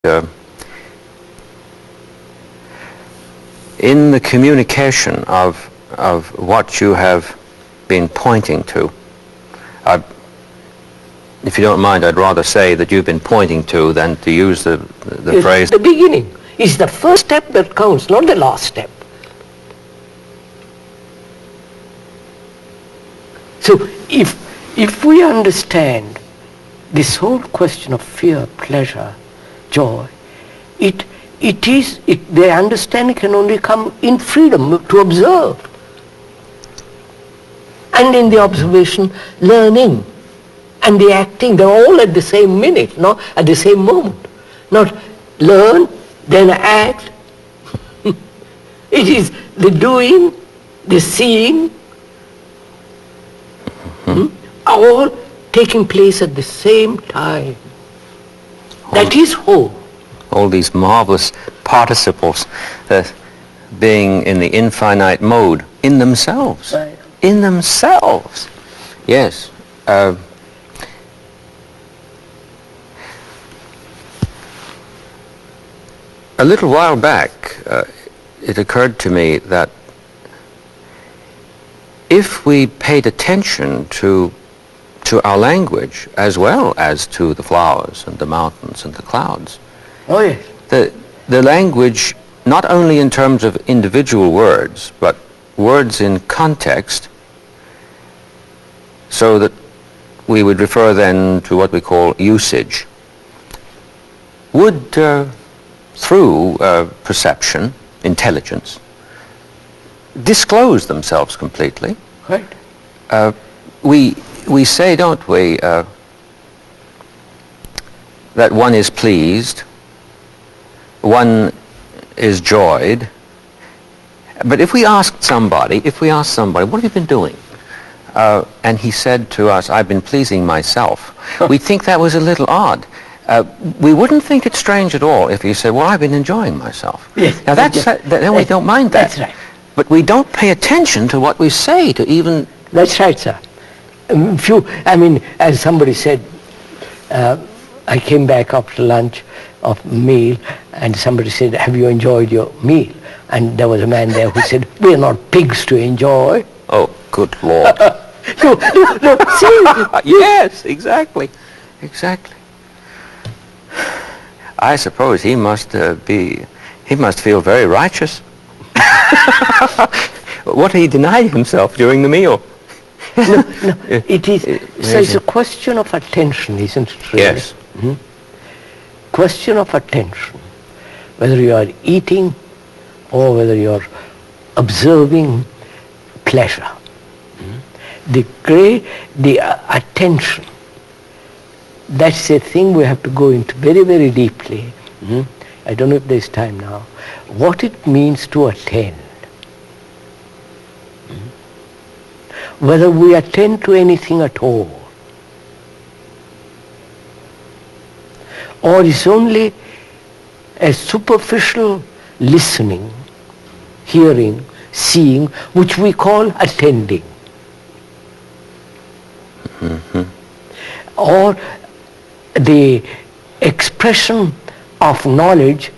in the communication of what you have been pointing to, if you don't mind, I'd rather say that you've been pointing to than to use the phrase. The beginning is the first step that counts, not the last step. So if we understand this whole question of fear, pleasure, joy, the understanding can only come in freedom to observe. And in the observation, learning. And the acting, they're all at the same minute, no? At the same moment. Not learn, then act. It is the doing, the seeing, all taking place at the same time. That is whole. All these marvelous participles being in the infinite mode in themselves. Right. In themselves. Yes. A little while back, it occurred to me that if we paid attention to our language as well as to the flowers and the mountains and the clouds, Oh yes. the language, not only in terms of individual words, but words in context, so that we would refer then to what we call usage, would through perception, intelligence, disclose themselves completely. Right. We say, don't we, that one is pleased, one is joyed. But if we asked somebody, what have you been doing? And he said to us, I've been pleasing myself. We'd think that was a little odd. We wouldn't think it strange at all if you said, well, I've been enjoying myself. Yes. Now then we don't mind that. That's right. But we don't pay attention to what we say to even... That's right, sir. As somebody said, I came back after lunch of meal, and somebody said, have you enjoyed your meal? And there was a man there who said, we're not pigs to enjoy. Oh, good Lord. No, see? Yes, exactly. I suppose he must feel very righteous. What he denied himself during the meal. No, it is. So it's a question of attention, isn't it? Really? Yes. Mm-hmm. Question of attention. Whether you are eating or whether you are observing pleasure. Mm-hmm. The attention. That's a thing we have to go into very, very deeply. Mm-hmm. I don't know if there's time now. What it means to attend. Whether we attend to anything at all, or it's only a superficial listening, hearing, seeing, which we call attending. Mm-hmm. Or the expression of knowledge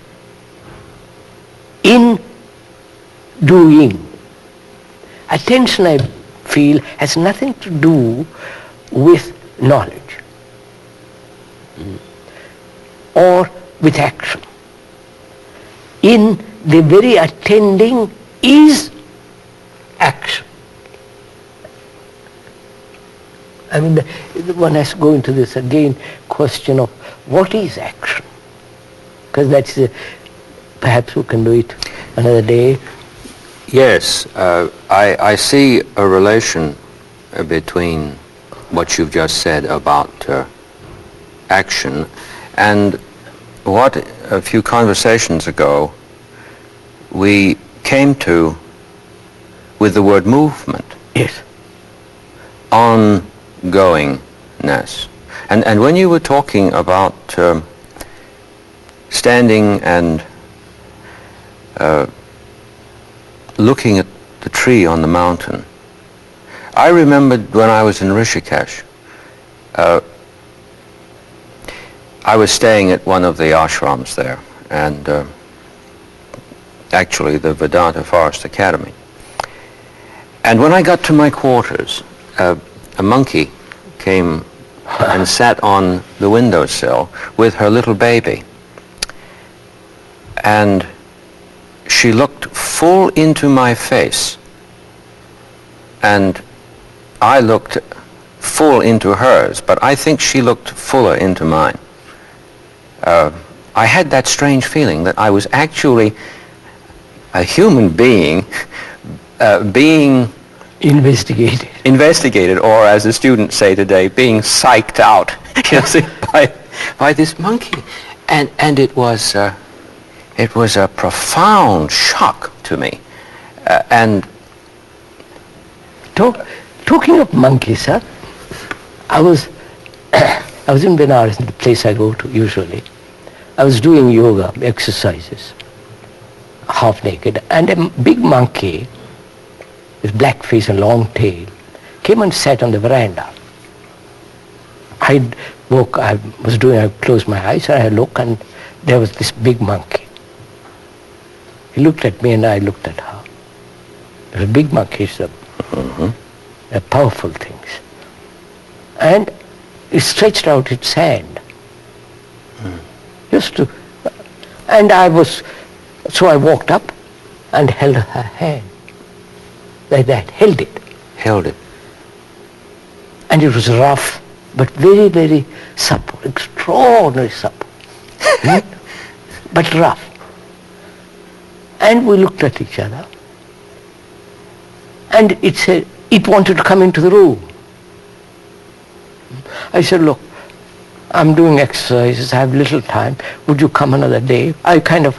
in doing. Attention, I feel, has nothing to do with knowledge or with action. In the very attending is action. One has to go into this again question of what is action, because that's perhaps we can do it another day. Yes, I see a relation between what you've just said about action and what a few conversations ago we came to with the word movement. Yes. Ongoingness. And when you were talking about standing and looking at the tree on the mountain, I remembered when I was in Rishikesh, I was staying at one of the ashrams there, and actually the Vedanta Forest Academy. And when I got to my quarters, a monkey came and sat on the windowsill with her little baby. And she looked full into my face, and I looked full into hers, but I think she looked fuller into mine. I had that strange feeling that I was actually a human being being investigated, or as the students say today, being psyched out, you see, by this monkey. And it was a profound shock to me. And talking of monkeys, sir, I was in Benares, the place I go to usually. I was doing yoga exercises, half naked, and a big monkey with black face and long tail came and sat on the veranda. I closed my eyes and I looked, and there was this big monkey. He looked at me and I looked at her. It was a big monkey, so they're powerful things. And it stretched out its hand. And I walked up and held her hand. Like that, held it. held it. And it was rough, but very, very supple, extraordinarily supple. But rough. And we looked at each other. And it said, it wanted to come into the room. I said, look, I'm doing exercises, I have little time, would you come another day? I kind of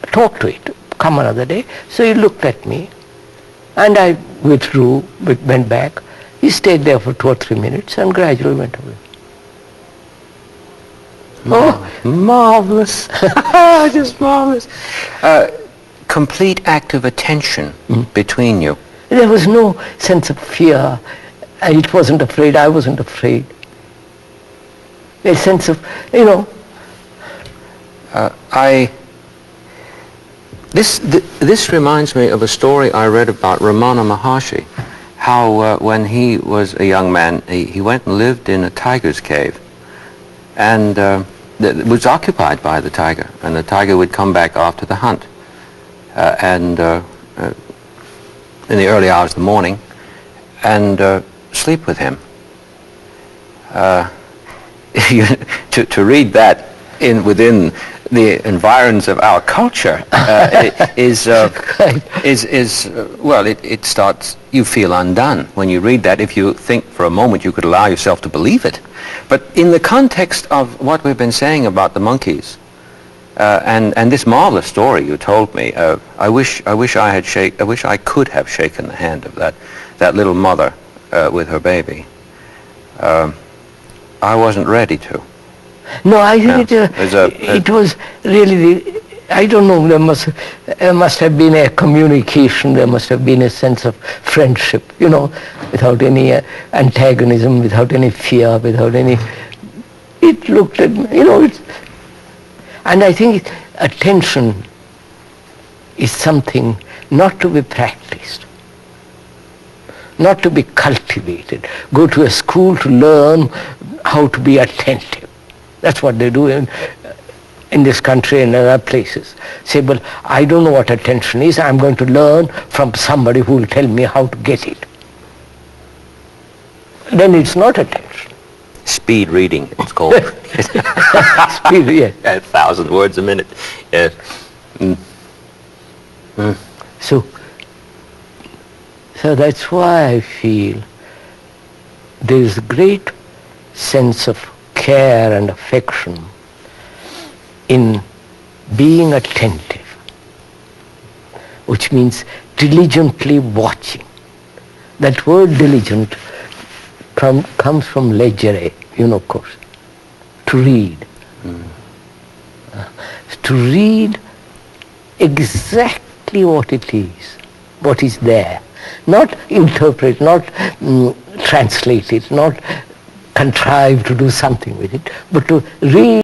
talked to it, come another day. So he looked at me, and I withdrew, went back. He stayed there for 2 or 3 minutes and gradually went away. Marvelous. Just marvelous. Complete act of attention between you. There was no sense of fear. It wasn't afraid, I wasn't afraid. A sense of, This reminds me of a story I read about Ramana Maharshi, how when he was a young man, he went and lived in a tiger's cave, and was occupied by the tiger, and the tiger would come back after the hunt, and in the early hours of the morning, and sleep with him. To read that within the environs of our culture it starts, you feel undone when you read that. If you think for a moment you could allow yourself to believe it. But in the context of what we've been saying about the monkeys, and this marvelous story you told me, I wish I could have shaken the hand of that little mother with her baby. I wasn't ready to. No, I think it was really, I don't know, there must have been a communication, there must have been a sense of friendship, without any antagonism, without any fear, without any, it looked at me, and I think attention is something not to be practiced, not to be cultivated. Go to a school to learn how to be attentive. That's what they do in this country and other places. Say, well, I don't know what attention is. I'm going to learn from somebody who will tell me how to get it. Then it's not attention. Speed reading, it's called. Speed, yes. 1,000 words a minute. Yes. So that's why I feel there is a great sense of care and affection in being attentive, which means diligently watching. That word diligent comes from leggere, of course, to read. To read exactly what it is, what is there. Not interpret, not translate it, not contrive to do something with it, but to read